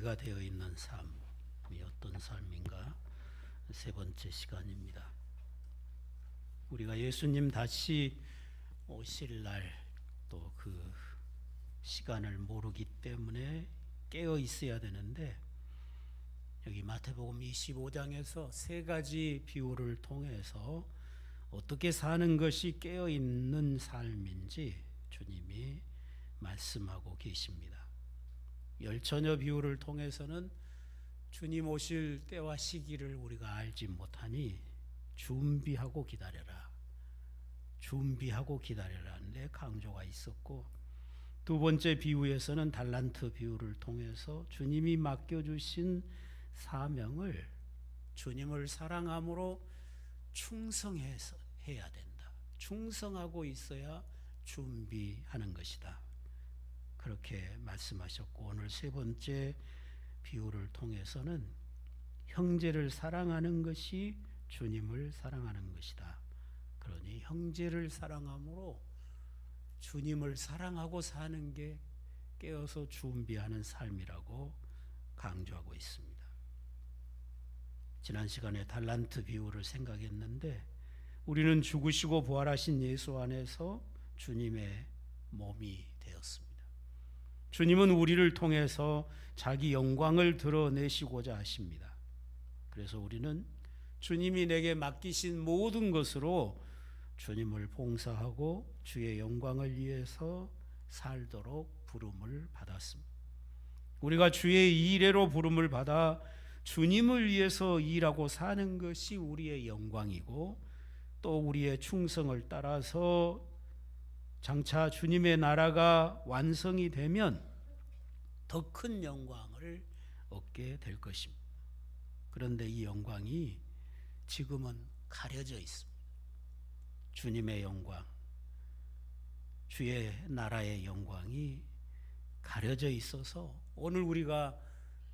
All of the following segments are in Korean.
가 되어 있는 삶이 어떤 삶인가? 세 번째 시간입니다. 우리가 예수님 다시 오실 날 또 그 시간을 모르기 때문에 깨어 있어야 되는데, 여기 마태복음 25장에서 세 가지 비유를 통해서 어떻게 사는 것이 깨어 있는 삶인지 주님이 말씀하고 계십니다. 열처녀 비유를 통해서는 주님 오실 때와 시기를 우리가 알지 못하니 준비하고 기다려라, 준비하고 기다려라는데 강조가 있었고, 두 번째 비유에서는 달란트 비유를 통해서 주님이 맡겨주신 사명을 주님을 사랑함으로 충성해서 해야 된다. 충성하고 있어야 준비하는 것이다. 그렇게 말씀하셨고, 오늘 세 번째 비유를 통해서는 형제를 사랑하는 것이 주님을 사랑하는 것이다. 그러니 형제를 사랑함으로 주님을 사랑하고 사는 게 깨어서 준비하는 삶이라고 강조하고 있습니다. 지난 시간에 달란트 비유를 생각했는데, 우리는 죽으시고 부활하신 예수 안에서 주님의 몸이 되었습니다. 주님은 우리를 통해서 자기 영광을 드러내시고자 하십니다. 그래서 우리는 주님이 내게 맡기신 모든 것으로 주님을 봉사하고 주의 영광을 위해서 살도록 부름을 받았습니다. 우리가 주의 일회로 부름을 받아 주님을 위해서 일하고 사는 것이 우리의 영광이고, 또 우리의 충성을 따라서 장차 주님의 나라가 완성이 되면 더 큰 영광을 얻게 될 것입니다. 그런데 이 영광이 지금은 가려져 있습니다. 주님의 영광, 주의 나라의 영광이 가려져 있어서 오늘 우리가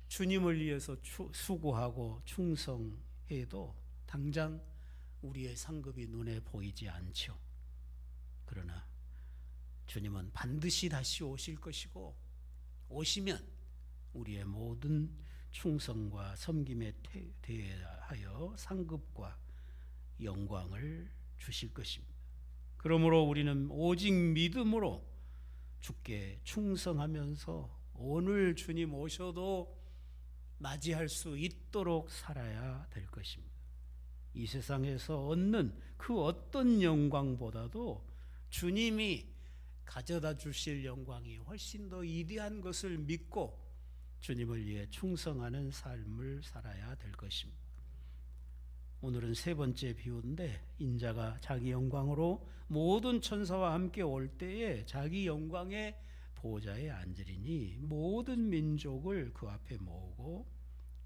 주님을 위해서 수고하고 충성해도 당장 우리의 상급이 눈에 보이지 않죠. 그러나 주님은 반드시 다시 오실 것이고, 오시면 우리의 모든 충성과 섬김에 대하여 상급과 영광을 주실 것입니다. 그러므로 우리는 오직 믿음으로 주께 충성하면서 오늘 주님 오셔도 맞이할 수 있도록 살아야 될 것입니다. 이 세상에서 얻는 그 어떤 영광보다도 주님이 가져다 주실 영광이 훨씬 더 위대한 것을 믿고 주님을 위해 충성하는 삶을 살아야 될 것입니다. 오늘은 세 번째 비유인데, 인자가 자기 영광으로 모든 천사와 함께 올 때에 자기 영광의 보좌에 앉으리니 모든 민족을 그 앞에 모으고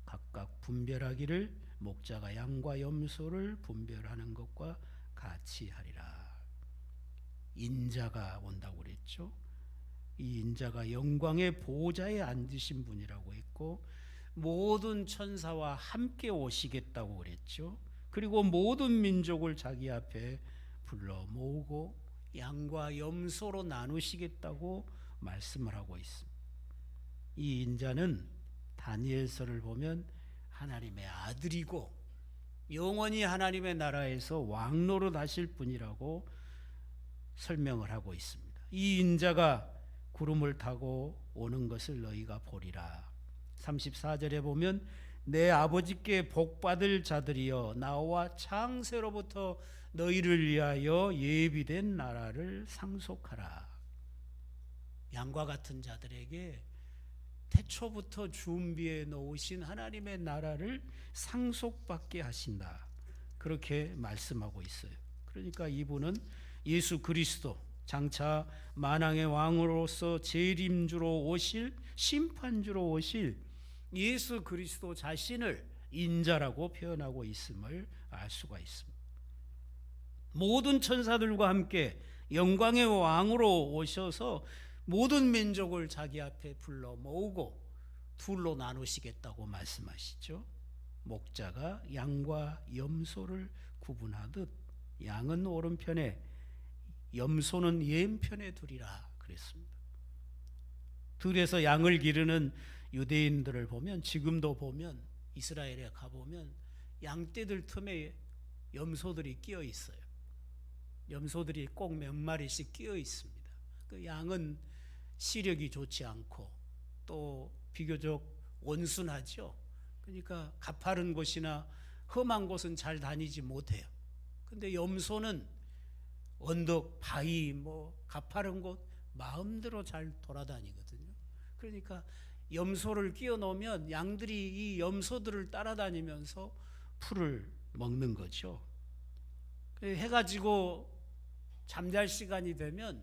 각각 분별하기를 목자가 양과 염소를 분별하는 것과 같이 하리라. 인자가 온다고 그랬죠. 이 인자가 영광의 보좌에 앉으신 분이라고 했고, 모든 천사와 함께 오시겠다고 그랬죠. 그리고 모든 민족을 자기 앞에 불러 모으고 양과 염소로 나누시겠다고 말씀을 하고 있습니다. 이 인자는 다니엘서를 보면 하나님의 아들이고 영원히 하나님의 나라에서 왕노릇 하실 분이라고 설명을 하고 있습니다. 이 인자가 구름을 타고 오는 것을 너희가 보리라. 34절에 보면 내 아버지께 복받을 자들이여 나와 창세로부터 너희를 위하여 예비된 나라를 상속하라. 양과 같은 자들에게 태초부터 준비해 놓으신 하나님의 나라를 상속받게 하신다. 그렇게 말씀하고 있어요. 그러니까 이분은 예수 그리스도, 장차 만왕의 왕으로서 재림주로 오실, 심판주로 오실 예수 그리스도 자신을 인자라고 표현하고 있음을 알 수가 있습니다. 모든 천사들과 함께 영광의 왕으로 오셔서 모든 민족을 자기 앞에 불러 모으고 둘로 나누시겠다고 말씀하시죠. 목자가 양과 염소를 구분하듯 양은 오른편에 염소는 왼편에 두리라 그랬습니다. 들에서 양을 기르는 유대인들을 보면, 지금도 보면 이스라엘에 가보면 양떼들 틈에 염소들이 끼어 있어요. 염소들이 꼭 몇 마리씩 끼어 있습니다. 그 양은 시력이 좋지 않고 또 비교적 온순하죠. 그러니까 가파른 곳이나 험한 곳은 잘 다니지 못해요. 근데 염소는 언덕, 바위, 가파른 곳 마음대로 잘 돌아다니거든요. 그러니까 염소를 끼워 놓으면 양들이 이 염소들을 따라다니면서 풀을 먹는 거죠. 해가 지고 잠잘 시간이 되면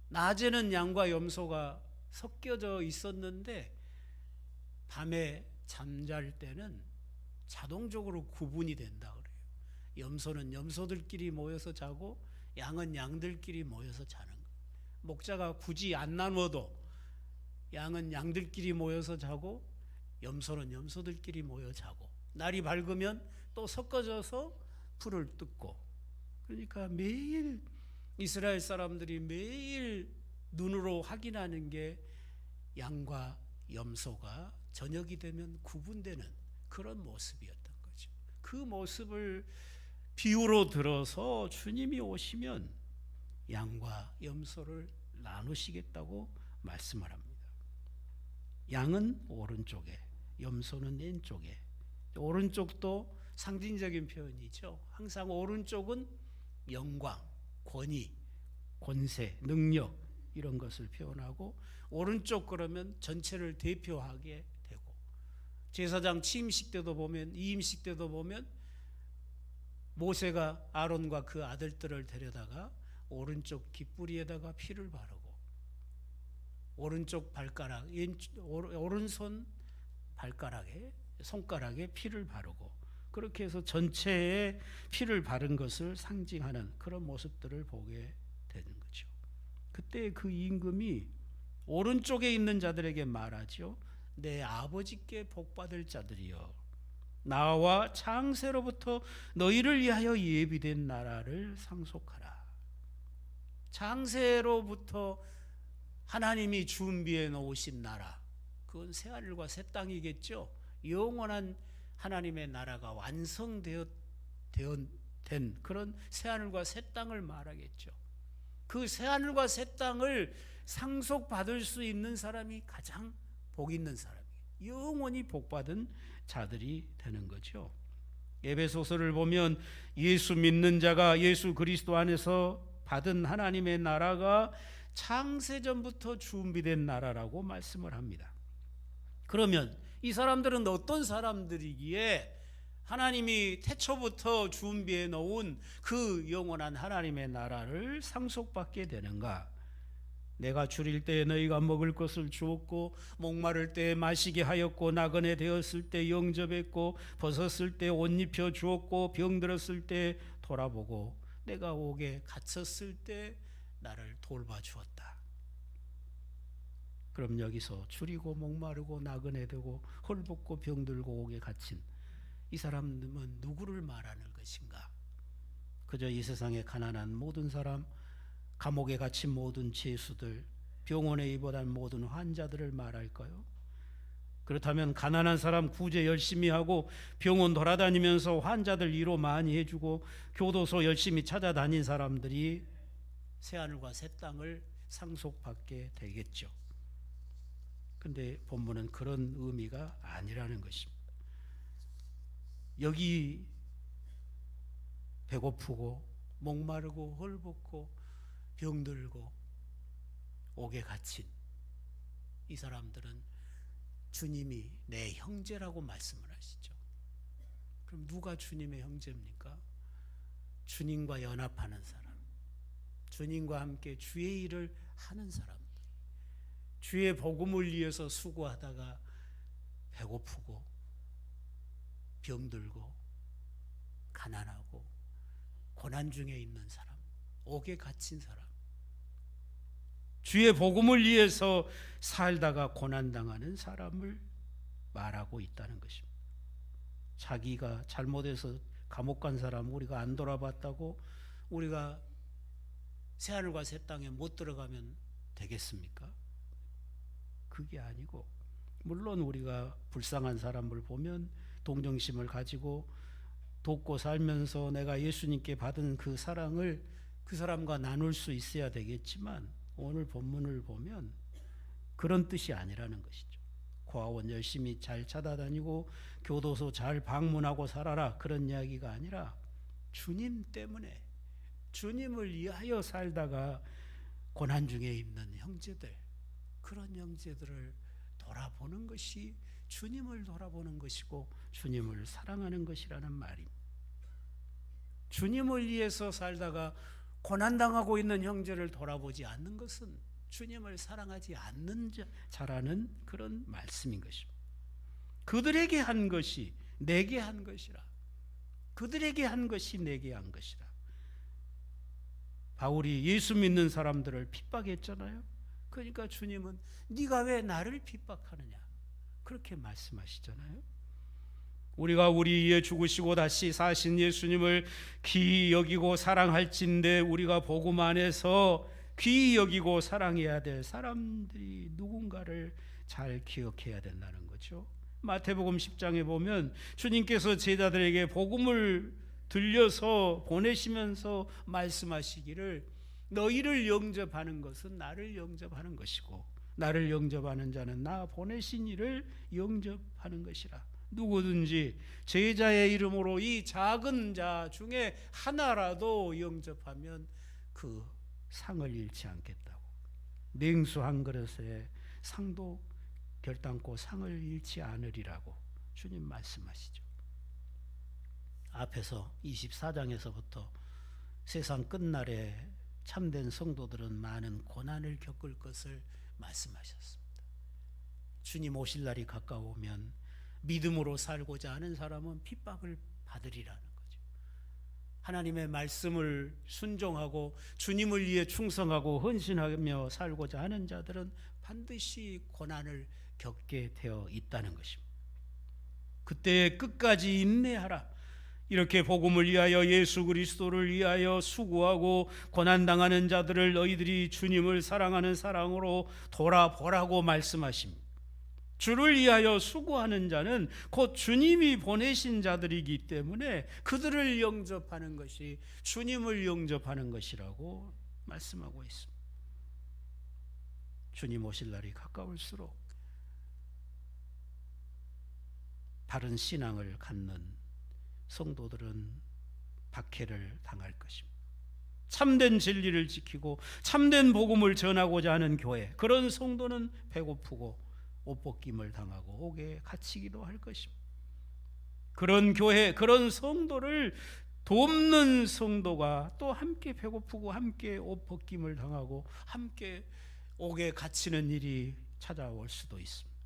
낮에는 양과 염소가 섞여져 있었는데 밤에 잠잘 때는 자동적으로 구분이 된다 그래요. 염소는 염소들끼리 모여서 자고 양은 양들끼리 모여서 자는 거예요. 목자가 굳이 안 나눠도 양은 양들끼리 모여서 자고 염소는 염소들끼리 모여 자고 날이 밝으면 또 섞어져서 풀을 뜯고, 그러니까 매일 이스라엘 사람들이 매일 눈으로 확인하는 게 양과 염소가 저녁이 되면 구분되는 그런 모습이었던 거죠. 그 모습을 비유로 들어서 주님이 오시면 양과 염소를 나누시겠다고 말씀을 합니다. 양은 오른쪽에, 염소는 왼쪽에. 오른쪽도 상징적인 표현이죠. 항상 오른쪽은 영광, 권위, 권세, 능력 이런 것을 표현하고, 오른쪽 그러면 전체를 대표하게 되고, 제사장 취임식 때도 보면, 이임식 때도 보면 모세가 아론과 그 아들들을 데려다가 오른쪽 깃뿌리에다가 피를 바르고, 오른쪽 발가락, 오른손 발가락에, 손가락에 피를 바르고, 그렇게 해서 전체에 피를 바른 것을 상징하는 그런 모습들을 보게 되는 거죠. 그때 그 임금이 오른쪽에 있는 자들에게 말하죠. 내 아버지께 복받을 자들이여, 나와 창세로부터 너희를 위하여 예비된 나라를 상속하라. 창세로부터 하나님이 준비해 놓으신 나라, 그건 새하늘과 새 땅이겠죠. 영원한 하나님의 나라가 완성된 그런 새하늘과 새 땅을 말하겠죠. 그 새하늘과 새 땅을 상속받을 수 있는 사람이 가장 복 있는 사람이에요. 영원히 복받은 자들이 되는 거죠. 에베소서를 보면 예수 믿는 자가 예수 그리스도 안에서 받은 하나님의 나라가 창세전부터 준비된 나라라고 말씀을 합니다. 그러면 이 사람들은 어떤 사람들이기에 하나님이 태초부터 준비해 놓은 그 영원한 하나님의 나라를 상속받게 되는가? 내가 줄일 때에 너희가 먹을 것을 주었고, 목마를 때에 마시게 하였고, 나그네 되었을 때 영접했고, 벗었을 때 옷 입혀 주었고, 병들었을 때 돌아보고, 내가 옥에 갇혔을 때 나를 돌봐 주었다. 그럼 여기서 줄이고 목마르고 나그네 되고 헐벗고 병들고 옥에 갇힌 이 사람은 누구를 말하는 것인가? 그저 이 세상에 가난한 모든 사람, 감옥에 갇힌 모든 죄수들, 병원에 입원한 모든 환자들을 말할까요? 그렇다면 가난한 사람 구제 열심히 하고 병원 돌아다니면서 환자들 위로 많이 해주고 교도소 열심히 찾아다닌 사람들이 새하늘과 새 땅을 상속받게 되겠죠. 근데 본문은 그런 의미가 아니라는 것입니다. 여기 배고프고 목마르고 헐벗고 병들고 옥에 갇힌 이 사람들은 주님이 내 형제라고 말씀을 하시죠. 그럼 누가 주님의 형제입니까? 주님과 연합하는 사람, 주님과 함께 주의 일을 하는 사람들, 주의 복음을 위해서 수고하다가 배고프고 병들고 가난하고 고난 중에 있는 사람, 옥에 갇힌 사람, 주의 복음을 위해서 살다가 고난당하는 사람을 말하고 있다는 것입니다. 자기가 잘못해서 감옥 간 사람 우리가 안 돌아봤다고 우리가 새하늘과 새 땅에 못 들어가면 되겠습니까? 그게 아니고 물론 우리가 불쌍한 사람을 보면 동정심을 가지고 돕고 살면서 내가 예수님께 받은 그 사랑을 그 사람과 나눌 수 있어야 되겠지만, 오늘 본문을 보면 그런 뜻이 아니라는 것이죠. 고아원 열심히 잘 찾아다니고 교도소 잘 방문하고 살아라, 그런 이야기가 아니라 주님 때문에, 주님을 위하여 살다가 고난 중에 있는 형제들, 그런 형제들을 돌아보는 것이 주님을 돌아보는 것이고 주님을 사랑하는 것이라는 말입니다. 주님을 위해서 살다가 고난당하고 있는 형제를 돌아보지 않는 것은 주님을 사랑하지 않는 자라는 그런 말씀인 것입니다. 그들에게 한 것이 내게 한 것이라. 그들에게 한 것이 내게 한 것이라. 바울이 예수 믿는 사람들을 핍박했잖아요. 그러니까 주님은 네가 왜 나를 핍박하느냐, 그렇게 말씀하시잖아요. 우리가 우리 위에 죽으시고 다시 사신 예수님을 귀히 여기고 사랑할진대 우리가 복음 안에서 귀히 여기고 사랑해야 될 사람들이 누군가를 잘 기억해야 된다는 거죠. 마태복음 10장에 보면 주님께서 제자들에게 복음을 들려서 보내시면서 말씀하시기를, 너희를 영접하는 것은 나를 영접하는 것이고 나를 영접하는 자는 나 보내신 이를 영접하는 것이라. 누구든지 제자의 이름으로 이 작은 자 중에 하나라도 영접하면 그 상을 잃지 않겠다고. 냉수 한 그릇에 상도 결단코 상을 잃지 않으리라고 주님 말씀하시죠. 앞에서 24장에서부터 세상 끝날에 참된 성도들은 많은 고난을 겪을 것을 말씀하셨습니다. 주님 오실 날이 가까우면 믿음으로 살고자 하는 사람은 핍박을 받으리라는 거죠. 하나님의 말씀을 순종하고 주님을 위해 충성하고 헌신하며 살고자 하는 자들은 반드시 고난을 겪게 되어 있다는 것입니다. 그때 끝까지 인내하라. 이렇게 복음을 위하여 예수 그리스도를 위하여 수고하고 고난당하는 자들을 너희들이 주님을 사랑하는 사랑으로 돌아보라고 말씀하십니다. 주를 위하여 수고하는 자는 곧 주님이 보내신 자들이기 때문에 그들을 영접하는 것이 주님을 영접하는 것이라고 말씀하고 있습니다. 주님 오실 날이 가까울수록 바른 신앙을 갖는 성도들은 박해를 당할 것입니다. 참된 진리를 지키고 참된 복음을 전하고자 하는 교회, 그런 성도는 배고프고 옷벗김을 당하고 옥에 갇히기도 할 것입니다. 그런 교회, 그런 성도를 돕는 성도가 또 함께 배고프고 함께 옷벗김을 당하고 함께 옥에 갇히는 일이 찾아올 수도 있습니다.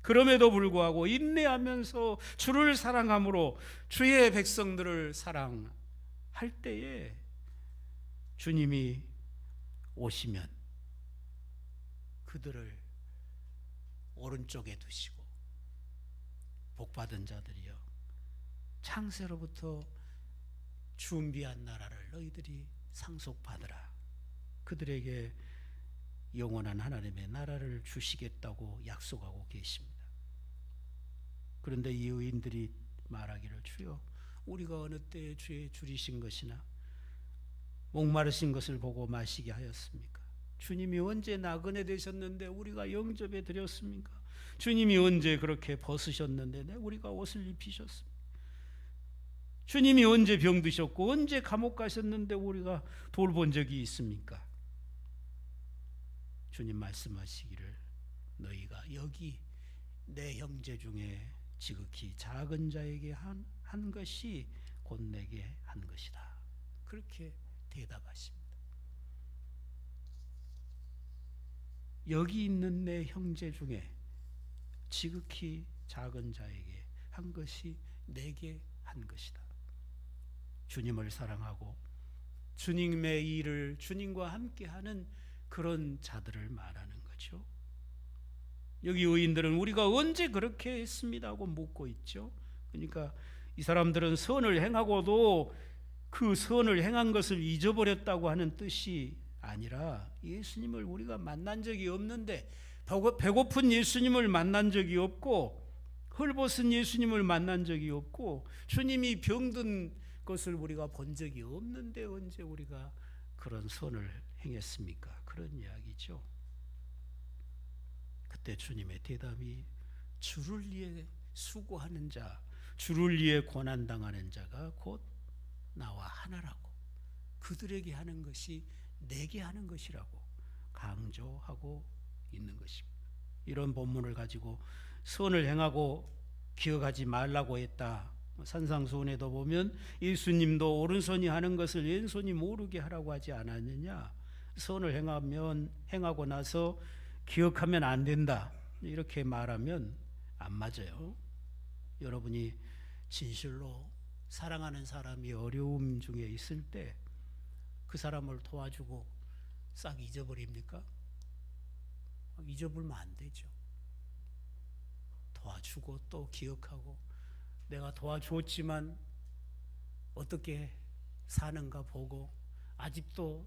그럼에도 불구하고 인내하면서 주를 사랑함으로 주의 백성들을 사랑할 때에 주님이 오시면 그들을 오른쪽에 두시고, 복받은 자들이여 창세로부터 준비한 나라를 너희들이 상속받으라. 그들에게 영원한 하나님의 나라를 주시겠다고 약속하고 계십니다. 그런데 이 의인들이 말하기를, 주여 우리가 어느 때에 주의 줄이신 것이나 목마르신 것을 보고 마시게 하였습니까? 주님이 언제 나그네 되셨는데 우리가 영접해 드렸습니까? 주님이 언제 그렇게 벗으셨는데 우리가 옷을 입히셨습니까? 주님이 언제 병드셨고 언제 감옥 가셨는데 우리가 돌본 적이 있습니까? 주님 말씀하시기를, 너희가 여기 내 형제 중에 지극히 작은 자에게 한 것이 곧 내게 한 것이다. 그렇게 대답하십니다. 여기 있는 내 형제 중에 지극히 작은 자에게 한 것이 내게 한 것이다. 주님을 사랑하고 주님의 일을 주님과 함께하는 그런 자들을 말하는 거죠. 여기 의인들은 우리가 언제 그렇게 했습니다 하고 묻고 있죠. 그러니까 이 사람들은 선을 행하고도 그 선을 행한 것을 잊어버렸다고 하는 뜻이 아니라, 예수님을 우리가 만난 적이 없는데 배고픈 예수님을 만난 적이 없고 헐벗은 예수님을 만난 적이 없고 주님이 병든 것을 우리가 본 적이 없는데 언제 우리가 그런 선을 행했습니까? 그런 이야기죠. 그때 주님의 대답이 주를 위해 수고하는 자, 주를 위해 고난당하는 자가 곧 나와 하나라고, 그들에게 하는 것이 내게 하는 것이라고 강조하고 있는 것입니다. 이런 본문을 가지고 선을 행하고 기억하지 말라고 했다. 산상수훈에도 보면 예수님도 오른손이 하는 것을 왼손이 모르게 하라고 하지 않았느냐. 선을 행하고 나서 기억하면 안 된다, 이렇게 말하면 안 맞아요. 여러분이 진실로 사랑하는 사람이 어려움 중에 있을 때 그 사람을 도와주고 싹 잊어버립니까? 잊어버리면 안 되죠. 도와주고 또 기억하고, 내가 도와줬지만 어떻게 사는가 보고, 아직도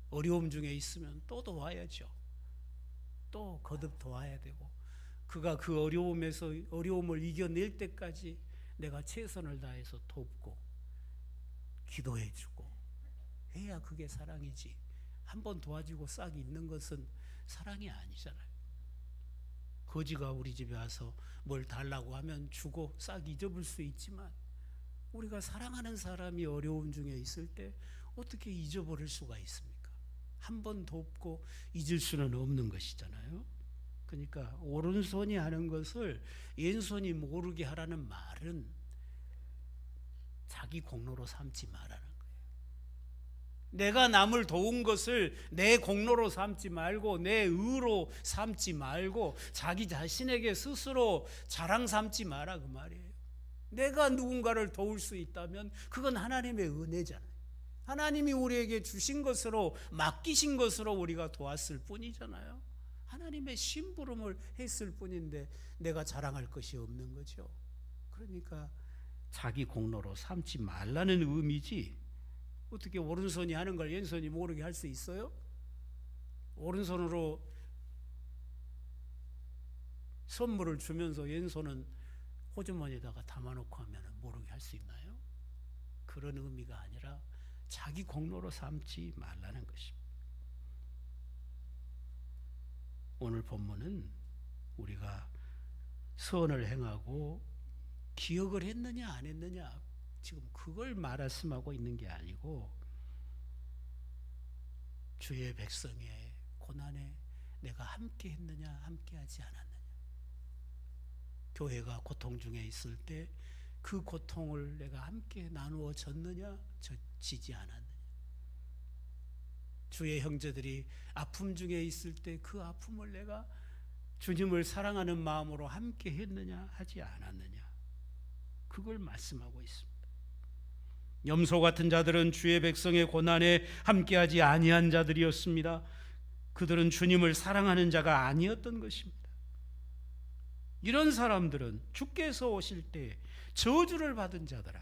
어려움 중에 있으면 또 도와야죠. 또 거듭 도와야 되고, 그가 그 어려움을 이겨낼 때까지 내가 최선을 다해서 돕고 기도해주고 해야 그게 사랑이지. 한번 도와주고 싹 잊는 것은 사랑이 아니잖아요. 거지가 우리 집에 와서 뭘 달라고 하면 주고 싹 잊어볼 수 있지만, 우리가 사랑하는 사람이 어려움 중에 있을 때 어떻게 잊어버릴 수가 있습니까? 한번 돕고 잊을 수는 없는 것이잖아요. 그러니까 오른손이 하는 것을 왼손이 모르게 하라는 말은 자기 공로로 삼지 말라는 거예요. 내가 남을 도운 것을 내 공로로 삼지 말고, 내 의로 삼지 말고, 자기 자신에게 스스로 자랑 삼지 마라, 그 말이에요. 내가 누군가를 도울 수 있다면 그건 하나님의 은혜잖아요. 하나님이 우리에게 주신 것으로, 맡기신 것으로 우리가 도왔을 뿐이잖아요. 하나님의 심부름을 했을 뿐인데 내가 자랑할 것이 없는 거죠. 그러니까 자기 공로로 삼지 말라는 의미지, 어떻게 오른손이 하는 걸 왼손이 모르게 할 수 있어요? 오른손으로 선물을 주면서 왼손은 호주머니에다가 담아놓고 하면 모르게 할 수 있나요? 그런 의미가 아니라 자기 공로로 삼지 말라는 것입니다. 오늘 본문은 우리가 선을 행하고 기억을 했느냐 안 했느냐, 지금 그걸 말씀하고 있는 게 아니고, 주의 백성의 고난에 내가 함께 했느냐 함께 하지 않았느냐, 교회가 고통 중에 있을 때 그 고통을 내가 함께 나누어 졌느냐 지지 않았느냐, 주의 형제들이 아픔 중에 있을 때 그 아픔을 내가 주님을 사랑하는 마음으로 함께 했느냐 하지 않았느냐, 그걸 말씀하고 있습니다. 염소 같은 자들은 주의 백성의 고난에 함께하지 아니한 자들이었습니다. 그들은 주님을 사랑하는 자가 아니었던 것입니다. 이런 사람들은 주께서 오실 때 저주를 받은 자들아,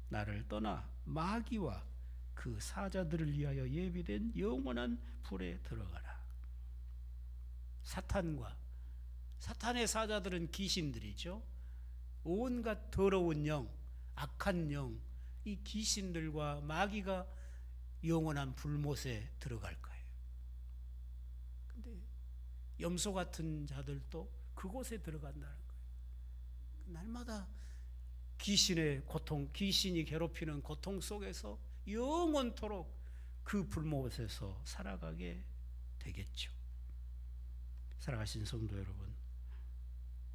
나를 떠나 마귀와 그 사자들을 위하여 예비된 영원한 불에 들어가라. 사탄의 사자들은 귀신들이죠. 온갖 더러운 영, 악한 영, 이 귀신들과 마귀가 영원한 불못에 들어갈 거예요. 근데 염소 같은 자들도 그곳에 들어간다는 거예요. 날마다 귀신의 고통, 귀신이 괴롭히는 고통 속에서 영원토록 그 불못에서 살아가게 되겠죠. 살아가신 성도 여러분,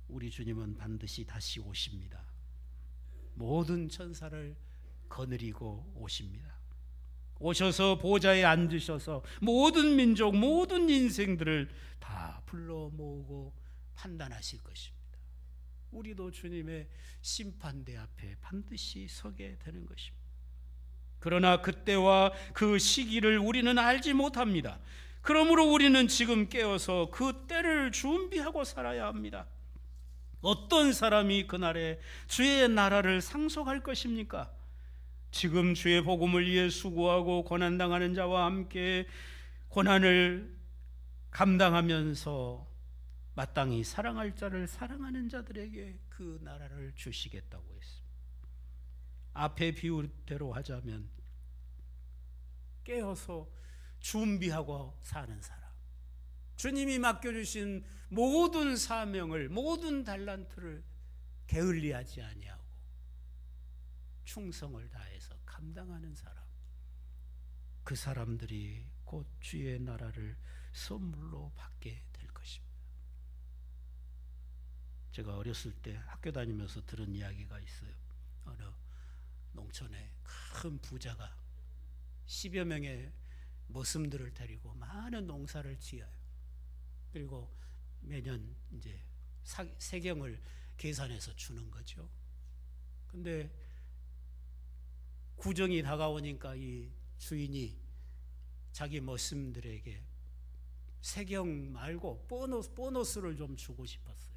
우리 주님은 반드시 다시 오십니다. 모든 천사를 거느리고 오십니다. 오셔서 보좌에 앉으셔서 모든 민족, 모든 인생들을 다 불러 모으고 판단하실 것입니다. 우리도 주님의 심판대 앞에 반드시 서게 되는 것입니다. 그러나 그때와 그 시기를 우리는 알지 못합니다. 그러므로 우리는 지금 깨어서 그 때를 준비하고 살아야 합니다. 어떤 사람이 그날에 주의 나라를 상속할 것입니까? 지금 주의 복음을 위해 수고하고 고난당하는 자와 함께 고난을 감당하면서 마땅히 사랑할 자를 사랑하는 자들에게 그 나라를 주시겠다고 했습니다. 앞에 비유대로 하자면 깨어서 준비하고 사는 사람, 주님이 맡겨주신 모든 사명을, 모든 달란트를 게을리하지 아니하고 충성을 다해서 감당하는 사람, 그 사람들이 곧 주의 나라를 선물로 받게 될 것입니다. 제가 어렸을 때 학교 다니면서 들은 이야기가 있어요. 어느 농촌에 큰 부자가 10여 명의 머슴들을 데리고 많은 농사를 지어요. 그리고 매년 이제 세경을 계산해서 주는 거죠. 근데 구정이 다가오니까 이 주인이 자기 머슴들에게 세경 말고 보너스를 좀 주고 싶었어요.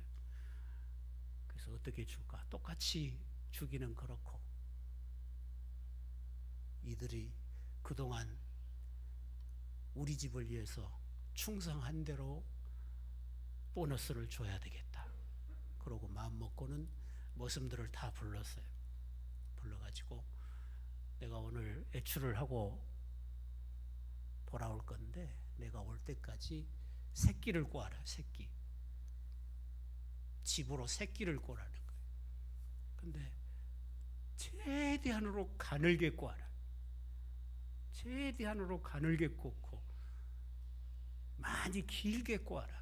그래서 어떻게 줄까? 똑같이 주기는 그렇고 이들이 그동안 우리 집을 위해서 충성한 대로 보너스를 줘야 되겠다. 그러고 마음 먹고는 머슴들을 다 불렀어요. 불러가지고 내가 오늘 외출을 하고 돌아올 건데 내가 올 때까지 새끼를 꼬아라. 새끼. 집으로 새끼를 꼬라는 거예요. 근데 최대한으로 가늘게 꼬아라. 최대한으로 가늘게 꽂고 많이 길게 꼬아라.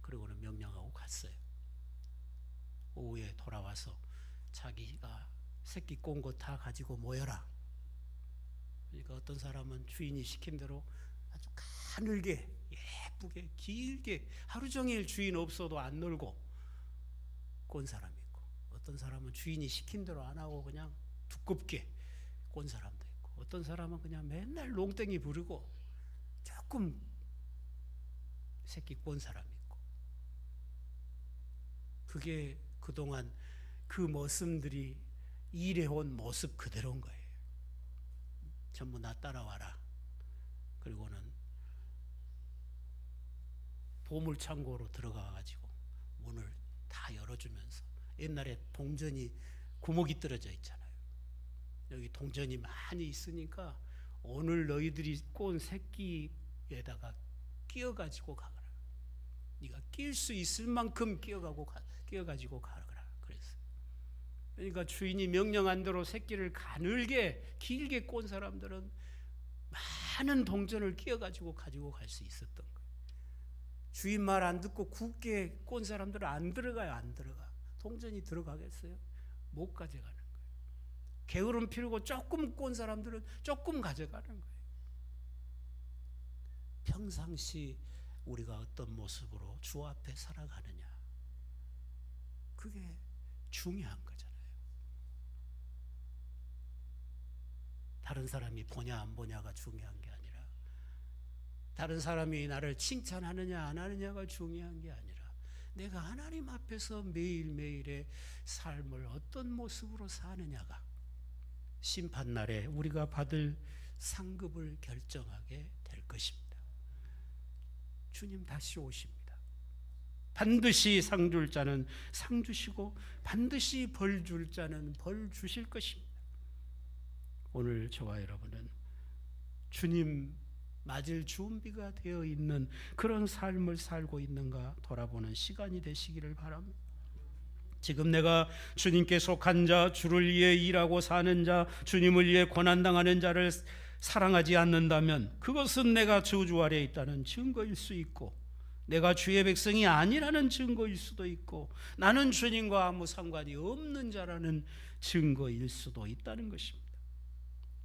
그리고는 명령하고 갔어요. 오후에 돌아와서 자기가 새끼 꼰 거 다 가지고 모여라. 그러니까 어떤 사람은 주인이 시킨 대로 아주 가늘게 예쁘게 길게 하루 종일 주인 없어도 안 놀고 꼰 사람이 있고, 어떤 사람은 주인이 시킨 대로 안 하고 그냥 두껍게 꼰 사람도 있고, 어떤 사람은 그냥 맨날 농땡이 부리고 조금 새끼 꼰 사람이 있고. 그게 그동안 그 머슴들이 일해온 모습 그대로인 거예요. 전부 나 따라와라. 그리고는 보물창고로 들어가가지고 문을 다 열어주면서, 옛날에 동전이 구멍이 뚫어져 있잖아요. 여기 동전이 많이 있으니까 오늘 너희들이 꼰 새끼에다가 끼어가지고 가거라. 네가 낄 수 있을 만큼 끼어가지고 가거라. 그랬어요. 그러니까 주인이 명령한 대로 새끼를 가늘게 길게 꼰 사람들은 많은 동전을 가지고 갈 수 있었던 거예요. 주인 말 안 듣고 굵게 꼰 사람들은 안 들어가요. 안 들어가. 동전이 들어가겠어요? 못 가져가는 거예요. 게으름 피우고 조금 꼰 사람들은 조금 가져가는 거예요. 평상시 우리가 어떤 모습으로 주 앞에 살아가느냐, 그게 중요한 거잖아요. 다른 사람이 보냐 안 보냐가 중요한 게 아니라, 다른 사람이 나를 칭찬하느냐 안 하느냐가 중요한 게 아니라, 내가 하나님 앞에서 매일매일의 삶을 어떤 모습으로 사느냐가 심판날에 우리가 받을 상급을 결정하게 될 것입니다. 주님 다시 오십니다. 반드시 상 줄 자는 상 주시고 반드시 벌 줄 자는 벌 주실 것입니다. 오늘 저와 여러분은 주님 맞을 준비가 되어 있는 그런 삶을 살고 있는가 돌아보는 시간이 되시기를 바랍니다. 지금 내가 주님께 속한 자, 주를 위해 일하고 사는 자, 주님을 위해 고난당하는 자를 사랑하지 않는다면 그것은 내가 저주 아래에 있다는 증거일 수 있고, 내가 주의 백성이 아니라는 증거일 수도 있고, 나는 주님과 아무 상관이 없는 자라는 증거일 수도 있다는 것입니다.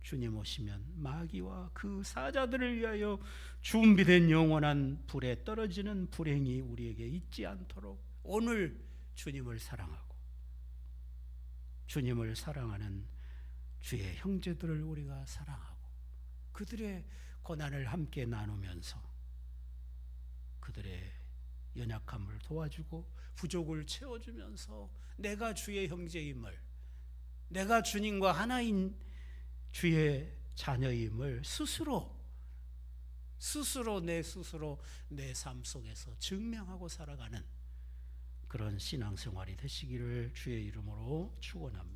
주님 오시면 마귀와 그 사자들을 위하여 준비된 영원한 불에 떨어지는 불행이 우리에게 있지 않도록 오늘 주님을 사랑하고 주님을 사랑하는 주의 형제들을 우리가 사랑하고 그들의 고난을 함께 나누면서 그들의 연약함을 도와주고 부족을 채워주면서 내가 주의 형제임을, 내가 주님과 하나인 주의 자녀임을 스스로 스스로 내 삶 속에서 증명하고 살아가는 그런 신앙생활이 되시기를 주의 이름으로 축원합니다.